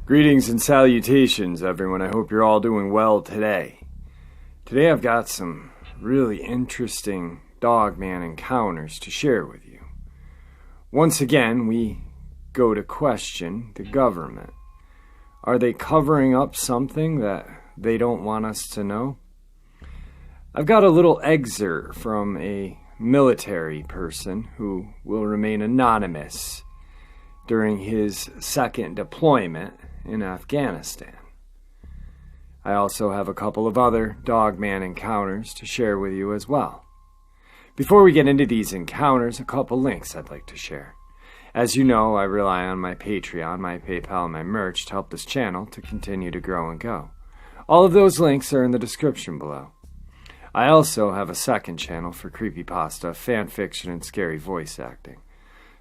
Greetings and salutations, everyone. I hope you're all doing well today. Today I've got some really interesting Dogman encounters to share with you. Once again, we go to question the government. Are they covering up something that they don't want us to know? I've got a little excerpt from a military person who will remain anonymous during his second deployment in Afghanistan. I also have a couple of other Dogman encounters to share with you as well. Before we get into these encounters, a couple links I'd like to share. As you know, I rely on my Patreon, my PayPal, and my merch to help this channel to continue to grow and go. All of those links are in the description below. I also have a second channel for creepypasta, fanfiction, and scary voice acting.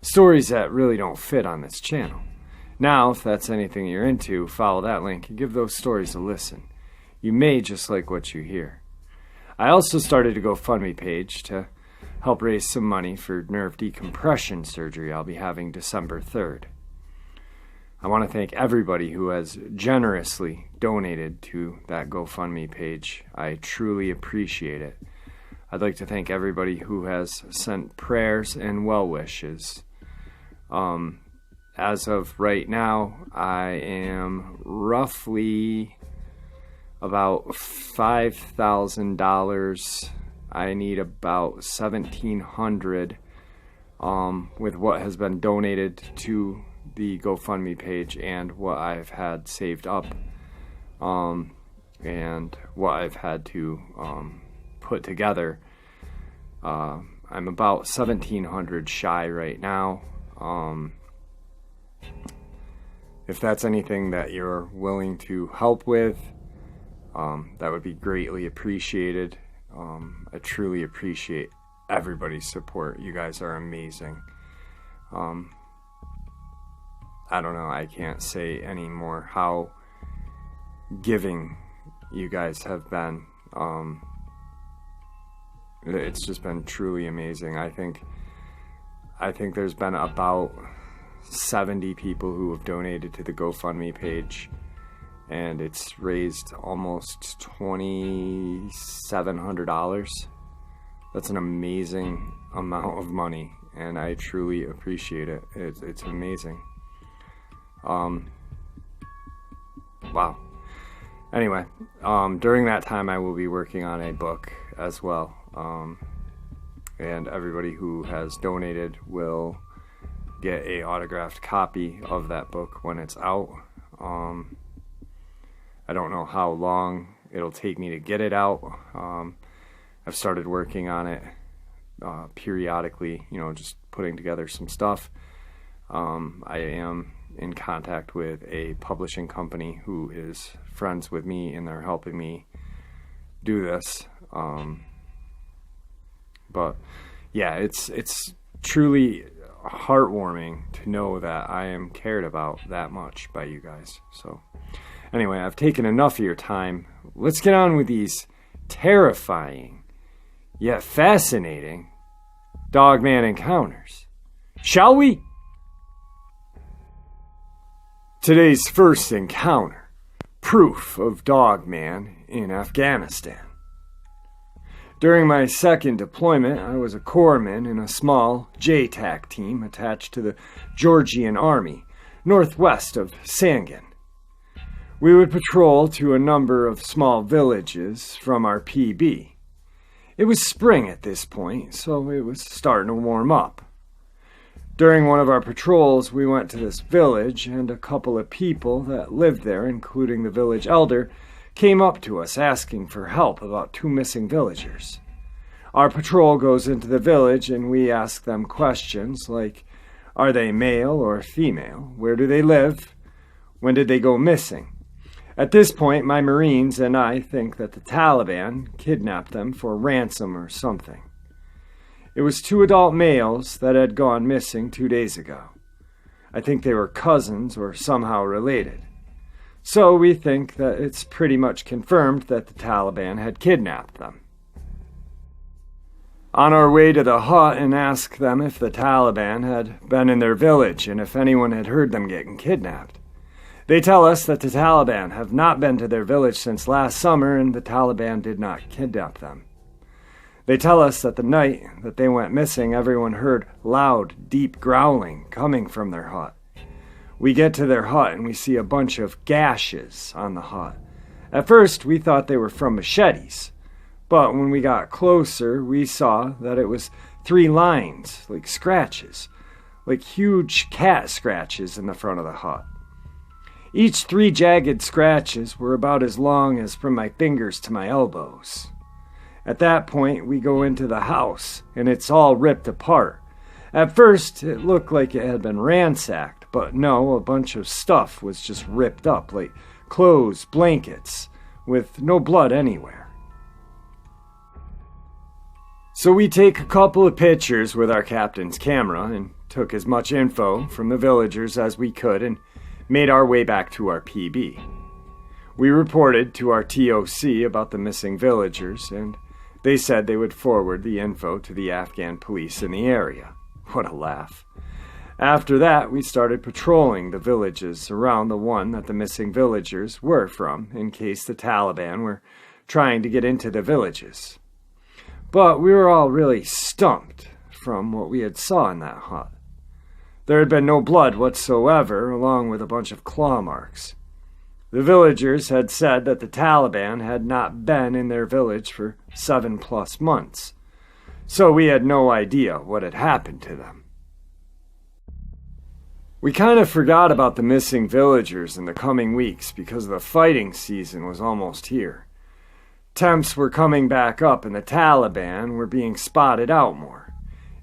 Stories that really don't fit on this channel. Now, if that's anything you're into, follow that link and give those stories a listen. You may just like what you hear. I also started a GoFundMe page to help raise some money for nerve decompression surgery I'll be having December 3rd. I want to thank everybody who has generously donated to that GoFundMe page. I truly appreciate it. I'd like to thank everybody who has sent prayers and well wishes. As of right now, I am roughly about $5,000. I need about $1,700 with what has been donated to the GoFundMe page and what I've had saved up and what I've had to put together. I'm about $1,700 shy right now. If that's anything that you're willing to help with, that would be greatly appreciated. I truly appreciate everybody's support. You guys are amazing. I don't know, I can't say anymore how giving you guys have been. It's just been truly amazing. I think there's been about 70 people who have donated to the GoFundMe page, and it's raised almost $2,700. That's an amazing amount of money, and I truly appreciate it. It's amazing. Wow. Anyway, during that time I will be working on a book as well, and everybody who has donated will get a autographed copy of that book when it's out. I don't know how long it'll take me to get it out. I've started working on it periodically, just putting together some stuff. I am in contact with a publishing company who is friends with me, and they're helping me do this. But yeah, it's truly heartwarming to know that I am cared about that much by you guys. So anyway, I've taken enough of your time. Let's get on with these terrifying yet fascinating Dogman encounters, shall we? Today's first encounter: proof of Dogman in Afghanistan. During my second deployment, I was a corpsman in a small JTAC team attached to the Georgian Army, northwest of Sangin. We would patrol to a number of small villages from our PB. It was spring at this point, so it was starting to warm up. During one of our patrols, we went to this village, and a couple of people that lived there, including the village elder, came up to us asking for help about 2 missing villagers. Our patrol goes into the village, and we ask them questions like, are they male or female? Where do they live? When did they go missing? At this point, my Marines and I think that the Taliban kidnapped them for ransom or something. It was 2 adult males that had gone missing 2 days ago. I think they were cousins or somehow related. So we think that it's pretty much confirmed that the Taliban had kidnapped them. on our way to the hut and asked them if the Taliban had been in their village and if anyone had heard them getting kidnapped. They tell us that the Taliban have not been to their village since last summer and the Taliban did not kidnap them. They tell us that the night that they went missing, everyone heard loud, deep growling coming from their hut. We get to their hut and we see a bunch of gashes on the hut. At first, we thought they were from machetes, but when we got closer, we saw that it was 3 lines, like scratches, like huge cat scratches in the front of the hut. Each 3 jagged scratches were about as long as from my fingers to my elbows. At that point, we go into the house, and it's all ripped apart. At first, it looked like it had been ransacked, but no, a bunch of stuff was just ripped up, like clothes, blankets, with no blood anywhere. So we take a couple of pictures with our captain's camera and took as much info from the villagers as we could and made our way back to our PB. We reported to our TOC about the missing villagers, and they said they would forward the info to the Afghan police in the area. What a laugh. After that, we started patrolling the villages around the one that the missing villagers were from, in case the Taliban were trying to get into the villages. But we were all really stumped from what we had saw in that hut. There had been no blood whatsoever, along with a bunch of claw marks. The villagers had said that the Taliban had not been in their village for 7+ months, so we had no idea what had happened to them. We kind of forgot about the missing villagers in the coming weeks because the fighting season was almost here. Temps were coming back up and the Taliban were being spotted out more.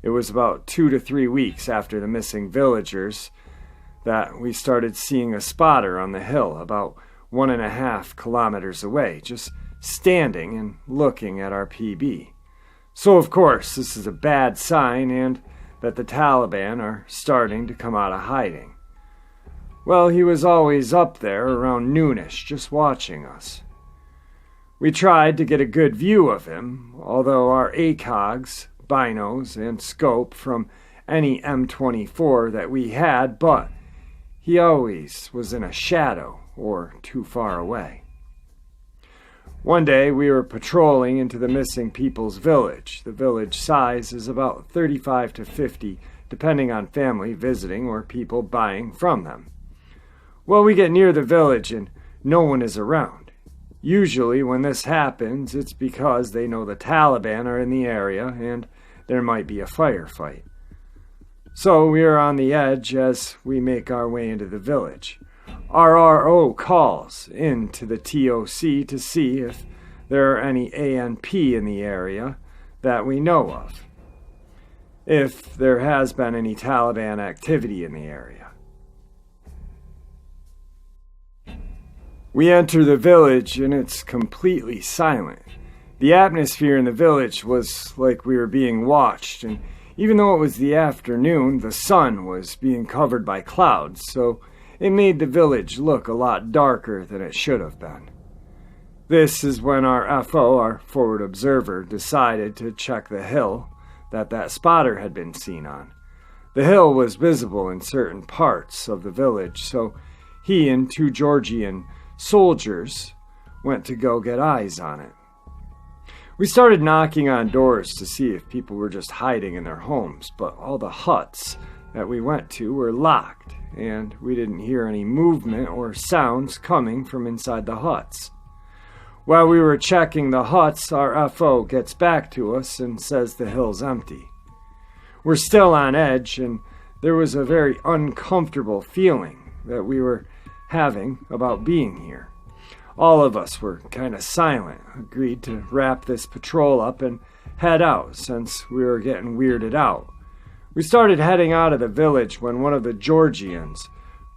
It was about 2 to 3 weeks after the missing villagers that we started seeing a spotter on the hill about 1.5 kilometers away, just standing and looking at our PB. So of course this is a bad sign and that the Taliban are starting to come out of hiding. Well, he was always up there around noonish, just watching us. We tried to get a good view of him, although our ACOGs, binos, and scope from any M24 that we had, but he always was in a shadow or too far away. One day we were patrolling into the missing people's village. The village size is about 35 to 50, depending on family visiting or people buying from them. Well, we get near the village and no one is around. Usually when this happens, it's because they know the Taliban are in the area and there might be a firefight. So we are on the edge as we make our way into the village. RRO calls into the TOC to see if there are any ANP in the area that we know of, if there has been any Taliban activity in the area. We enter the village and it's completely silent. The atmosphere in the village was like we were being watched, and even though it was the afternoon, the sun was being covered by clouds, so it made the village look a lot darker than it should have been. This is when our FO, our forward observer, decided to check the hill that spotter had been seen on. The hill was visible in certain parts of the village, so he and 2 Georgian soldiers went to go get eyes on it. We started knocking on doors to see if people were just hiding in their homes, but all the huts that we went to were locked, and we didn't hear any movement or sounds coming from inside the huts. While we were checking the huts, our FO gets back to us and says the hill's empty. We're still on edge, and there was a very uncomfortable feeling that we were having about being here. All of us were kind of silent, agreed to wrap this patrol up and head out since we were getting weirded out. We started heading out of the village when one of the Georgians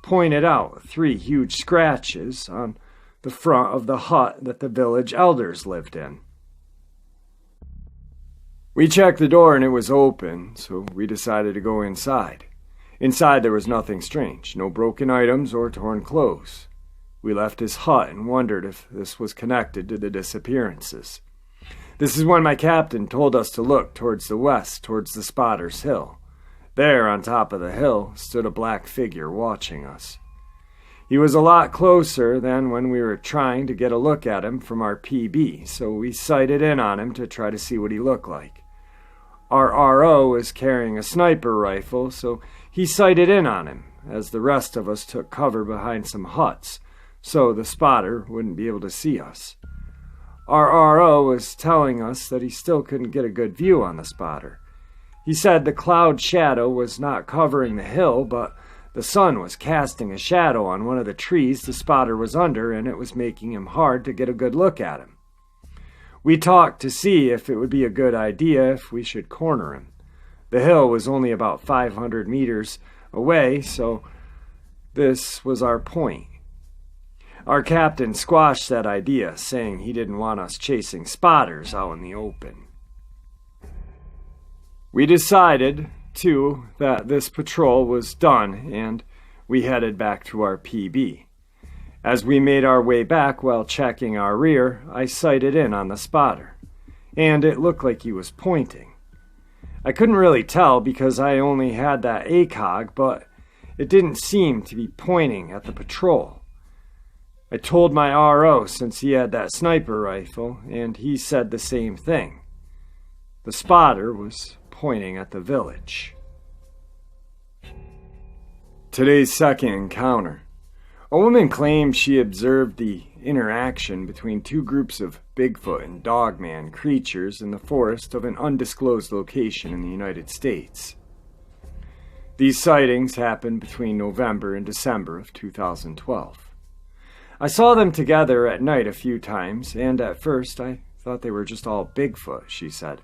pointed out 3 huge scratches on the front of the hut that the village elders lived in. We checked the door and it was open, so we decided to go inside. Inside there was nothing strange, no broken items or torn clothes. We left his hut and wondered if this was connected to the disappearances. This is when my captain told us to look towards the west, towards the Spotter's Hill. There, on top of the hill, stood a black figure watching us. He was a lot closer than when we were trying to get a look at him from our PB, so we sighted in on him to try to see what he looked like. Our RO was carrying a sniper rifle, so he sighted in on him, as the rest of us took cover behind some huts, so the spotter wouldn't be able to see us. Our RO was telling us that he still couldn't get a good view on the spotter. He said the cloud shadow was not covering the hill, but the sun was casting a shadow on one of the trees the spotter was under, and it was making him hard to get a good look at him. We talked to see if it would be a good idea if we should corner him. The hill was only about 500 meters away, so this was our point. Our captain squashed that idea, saying he didn't want us chasing spotters out in the open. We decided, too, that this patrol was done, and we headed back to our PB. As we made our way back while checking our rear, I sighted in on the spotter, and it looked like he was pointing. I couldn't really tell because I only had that ACOG, but it didn't seem to be pointing at the patrol. I told my RO since he had that sniper rifle, and he said the same thing. The spotter was pointing at the village. Today's second encounter. A woman claims she observed the interaction between two groups of Bigfoot and Dogman creatures in the forest of an undisclosed location in the United States. These sightings happened between November and December of 2012. I saw them together at night a few times, and at first I thought they were just all Bigfoot, she said.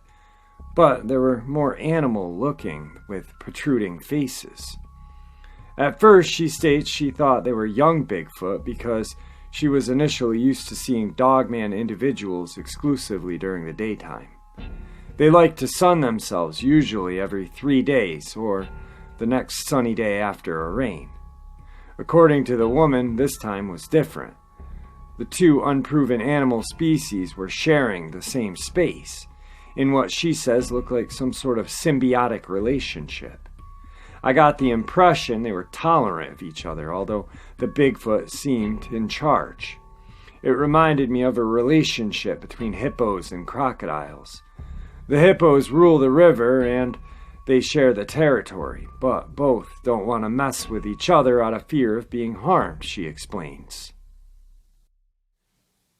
But they were more animal-looking, with protruding faces. At first, she states she thought they were young Bigfoot because she was initially used to seeing Dogman individuals exclusively during the daytime. They like to sun themselves usually every 3 days or the next sunny day after a rain. According to the woman, this time was different. The two unproven animal species were sharing the same space, in what she says looked like some sort of symbiotic relationship. I got the impression they were tolerant of each other, although the Bigfoot seemed in charge. It reminded me of a relationship between hippos and crocodiles. The hippos rule the river and they share the territory, but both don't want to mess with each other out of fear of being harmed, she explains.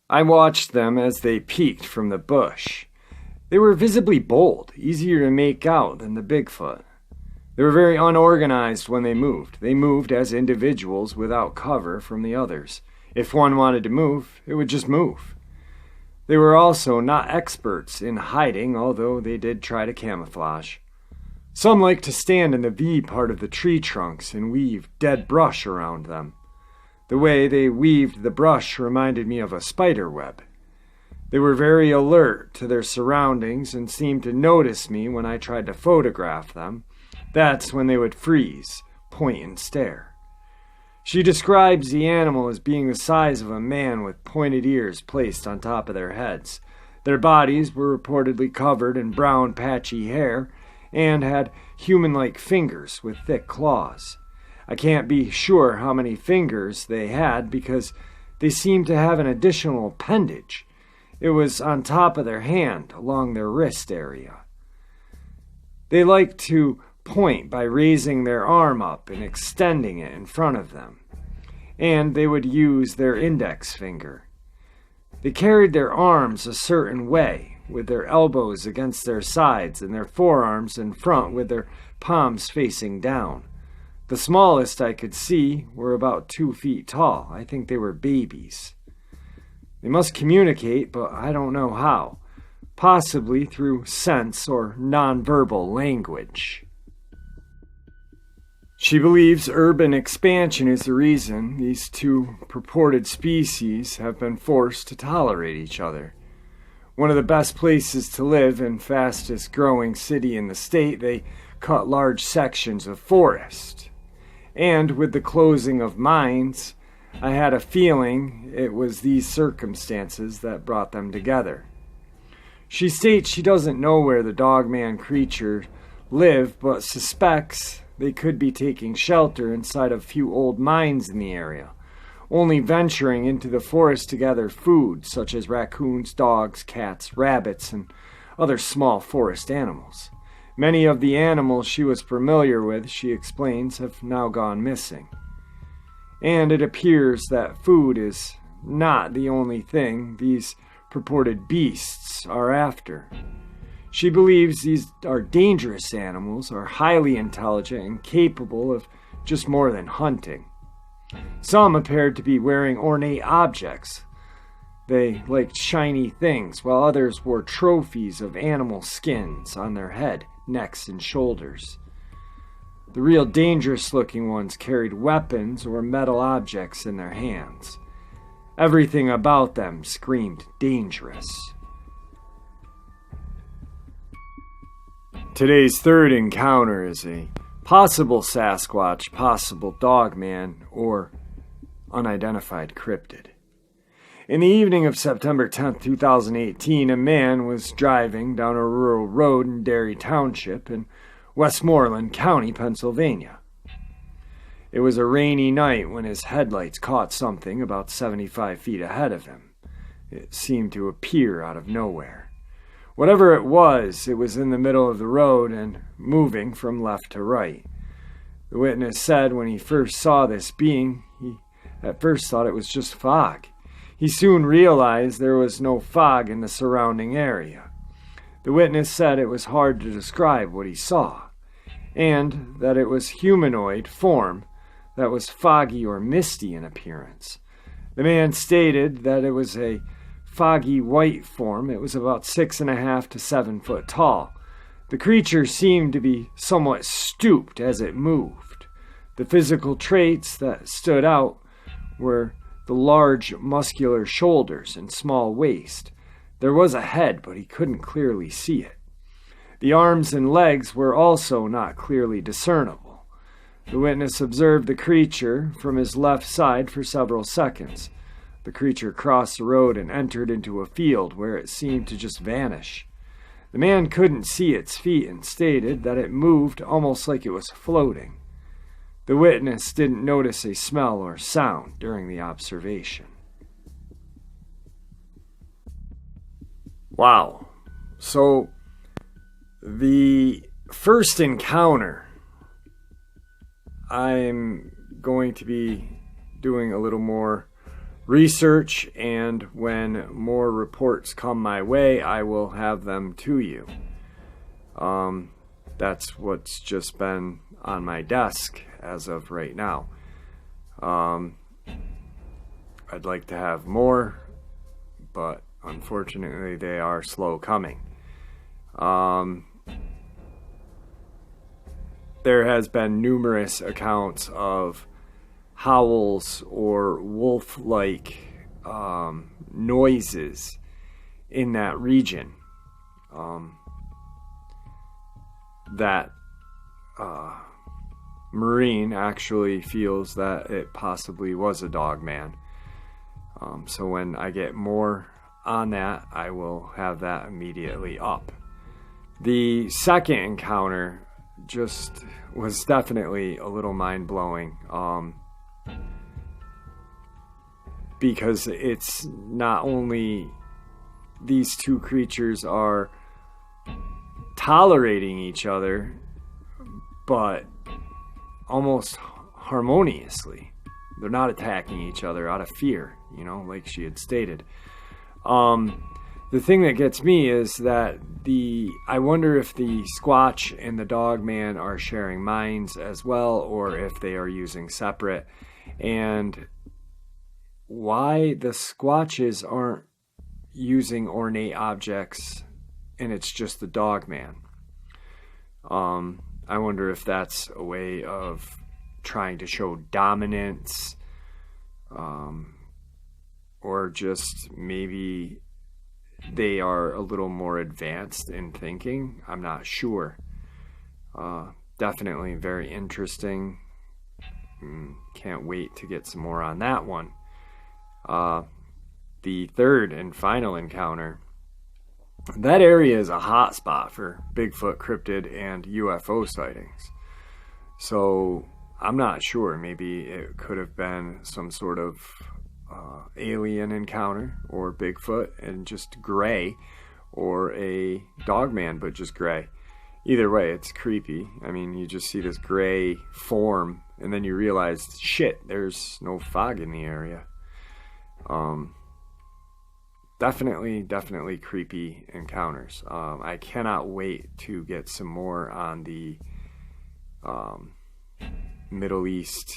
I watched them as they peeked from the bush. They were visibly bold, easier to make out than the Bigfoot. They were very unorganized when they moved. They moved as individuals without cover from the others. If one wanted to move, it would just move. They were also not experts in hiding, although they did try to camouflage. Some like to stand in the V part of the tree trunks and weave dead brush around them. The way they weaved the brush reminded me of a spider web. They were very alert to their surroundings and seemed to notice me when I tried to photograph them. That's when they would freeze, point and stare. She describes the animal as being the size of a man with pointed ears placed on top of their heads. Their bodies were reportedly covered in brown patchy hair and had human-like fingers with thick claws. I can't be sure how many fingers they had because they seemed to have an additional appendage. It was on top of their hand, along their wrist area. They liked to point by raising their arm up and extending it in front of them, and they would use their index finger. They carried their arms a certain way, with their elbows against their sides and their forearms in front with their palms facing down. The smallest I could see were about 2 feet tall. I think they were babies. They must communicate, but I don't know how. Possibly through sense or nonverbal language. She believes urban expansion is the reason these two purported species have been forced to tolerate each other. One of the best places to live and fastest growing city in the state, they cut large sections of forest. And with the closing of mines, I had a feeling it was these circumstances that brought them together. She states she doesn't know where the Dogman creature live, but suspects they could be taking shelter inside a few old mines in the area, only venturing into the forest to gather food, such as raccoons, dogs, cats, rabbits, and other small forest animals. Many of the animals she was familiar with, she explains, have now gone missing. And it appears that food is not the only thing these purported beasts are after. She believes these are dangerous animals, are highly intelligent and capable of just more than hunting. Some appeared to be wearing ornate objects. They liked shiny things, while others wore trophies of animal skins on their head, necks, and shoulders. The real dangerous-looking ones carried weapons or metal objects in their hands. Everything about them screamed dangerous. Today's third encounter is a possible Sasquatch, possible Dogman, or unidentified cryptid. In the evening of September 10, 2018, a man was driving down a rural road in Derry Township in Westmoreland County, Pennsylvania. It was a rainy night when his headlights caught something about 75 feet ahead of him. It seemed to appear out of nowhere. Whatever it was in the middle of the road and moving from left to right. The witness said when he first saw this being, he at first thought it was just fog. He soon realized there was no fog in the surrounding area. The witness said it was hard to describe what he saw, and that it was humanoid form that was foggy or misty in appearance. The man stated that it was a foggy white form. It was about 6.5 to 7 foot tall. The creature seemed to be somewhat stooped as it moved. The physical traits that stood out were the large muscular shoulders and small waist. There was a head, but he couldn't clearly see it. The arms and legs were also not clearly discernible. The witness observed the creature from his left side for several seconds. The creature crossed the road and entered into a field where it seemed to just vanish. The man couldn't see its feet and stated that it moved almost like it was floating. The witness didn't notice a smell or sound during the observation. Wow. So, the first encounter, I'm going to be doing a little more research, and when more reports come my way, I will have them to you. That's what's just been on my desk as of right now. I'd like to have more, but unfortunately they are slow coming. There has been numerous accounts of howls or wolf-like noises in that region that Marine actually feels that it possibly was a Dogman. So when I get more on that, I will have that immediately up. The second encounter just was definitely a little mind-blowing, because it's not only these two creatures are tolerating each other, but almost harmoniously. They're not attacking each other out of fear, like she had stated. The thing that gets me is that I wonder if the Squatch and the Dogman are sharing minds as well, or if they are using separate, and why the Squatches aren't using ornate objects and it's just the Dogman. I wonder if that's a way of trying to show dominance, or just maybe they are a little more advanced in thinking. I'm not sure. Definitely very interesting. Can't wait to get some more on that one. The third and final encounter that area is a hot spot for Bigfoot, cryptid, and UFO sightings. So I'm not sure. Maybe it could have been some sort of alien encounter, or Bigfoot and just gray, or a Dogman but just gray. Either way, it's creepy. I mean, you just see this gray form, and then you realize, shit, there's no fog in the area. Definitely creepy encounters. I cannot wait to get some more on the Middle East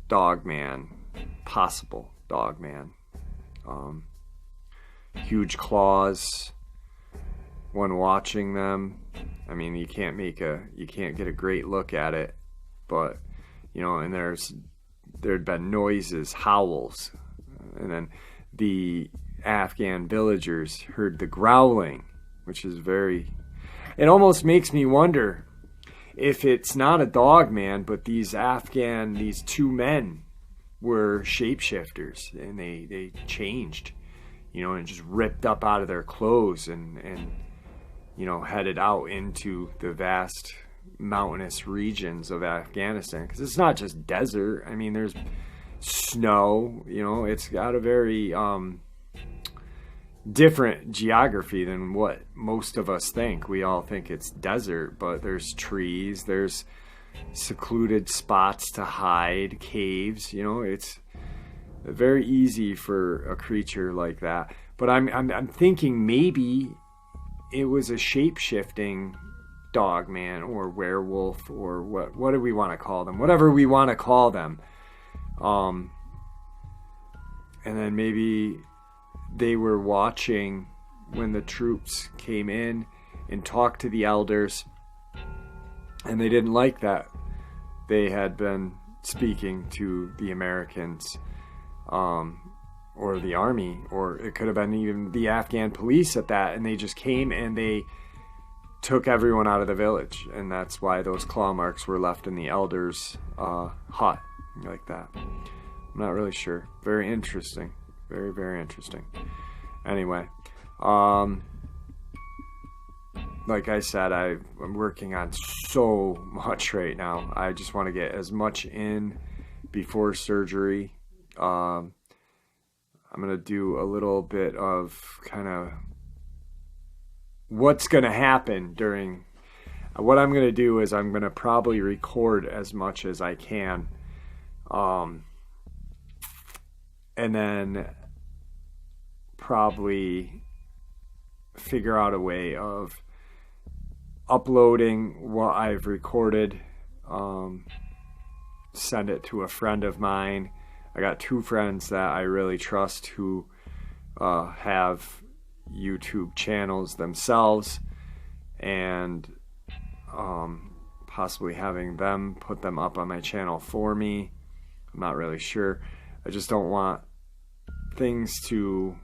Dogman, possible Dogman. Huge claws. When watching them, I mean, you can't get a great look at it, but and there'd been noises, howls, and then the Afghan villagers heard the growling, which is it almost makes me wonder if it's not a Dogman, but these two men were shapeshifters, and they changed, and just ripped up out of their clothes and headed out into the vast mountainous regions of Afghanistan. Because it's not just desert. I mean, there's snow. It's got a very different geography than what most of us think. We all think it's desert, but there's trees, there's secluded spots to hide, caves. It's very easy for a creature like that. But I'm thinking maybe it was a shape-shifting Dogman or werewolf, or what do we want to call them? Whatever we want to call them. And then maybe they were watching when the troops came in and talked to the elders, and they didn't like that they had been speaking to the Americans, or the army, or it could have been even the Afghan police at that, and they just came and they took everyone out of the village, and that's why those claw marks were left in the elders' hut like that. I'm not really sure. Very interesting. Very, very interesting. Anyway, like I said, I'm working on so much right now. I just want to get as much in before surgery. I'm going to do a little bit of kind of what's going to happen during... What I'm going to do is I'm going to probably record as much as I can. And then probably figure out a way of uploading what I've recorded, send it to a friend of mine. I got 2 friends that I really trust who have YouTube channels themselves, and possibly having them put them up on my channel for me. I'm not really sure. I just don't want things to,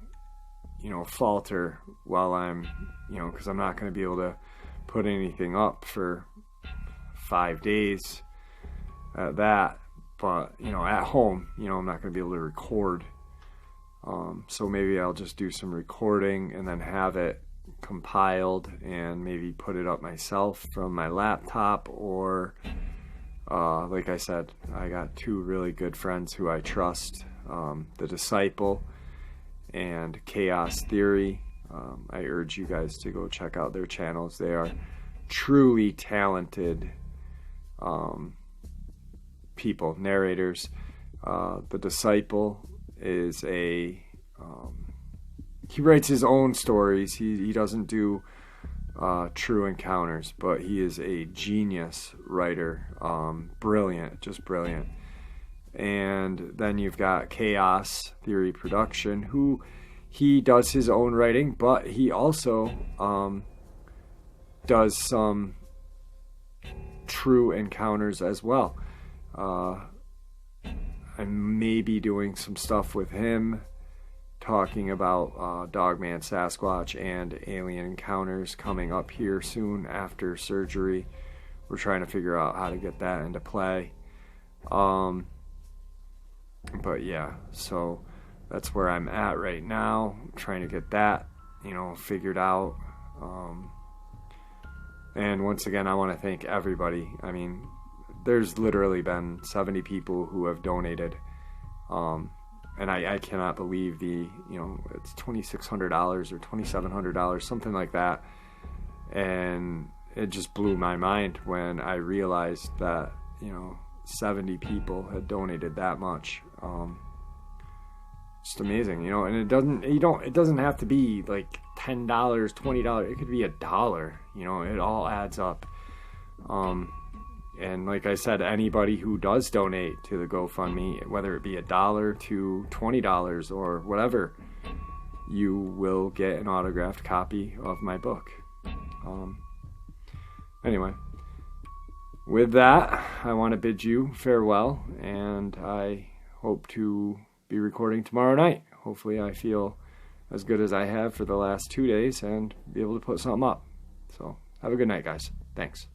falter while I'm, because I'm not going to be able to put anything up for 5 days at that. But, at home, I'm not going to be able to record. So maybe I'll just do some recording and then have it compiled and maybe put it up myself from my laptop, or like I said, I got 2 really good friends who I trust, The Disciple and Chaos Theory. I urge you guys to go check out their channels. They are truly talented people, narrators. The Disciple is he writes his own stories. He doesn't do true encounters, but he is a genius writer. Brilliant, just brilliant. And then you've got Chaos Theory Production, who he does his own writing, but he also does some true encounters as well. I may be doing some stuff with him, talking about Dogman, Sasquatch, and alien encounters coming up here soon after surgery. We're trying to figure out how to get that into play. But yeah, so that's where I'm at right now. I'm trying to get that figured out. And once again, I want to thank everybody. I mean, there's literally been 70 people who have donated. And I cannot believe it's $2,600 or $2,700, something like that. And it just blew my mind when I realized that, 70 people had donated that much. Just amazing, and it doesn't have to be like $10, $20. It could be $1. It all adds up. And like I said, anybody who does donate to the GoFundMe, whether it be $1 to $20 or whatever, you will get an autographed copy of my book. Anyway, with that, I want to bid you farewell, and I hope to be recording tomorrow night. Hopefully I feel as good as I have for the last 2 days and be able to put something up. So have a good night, guys. Thanks.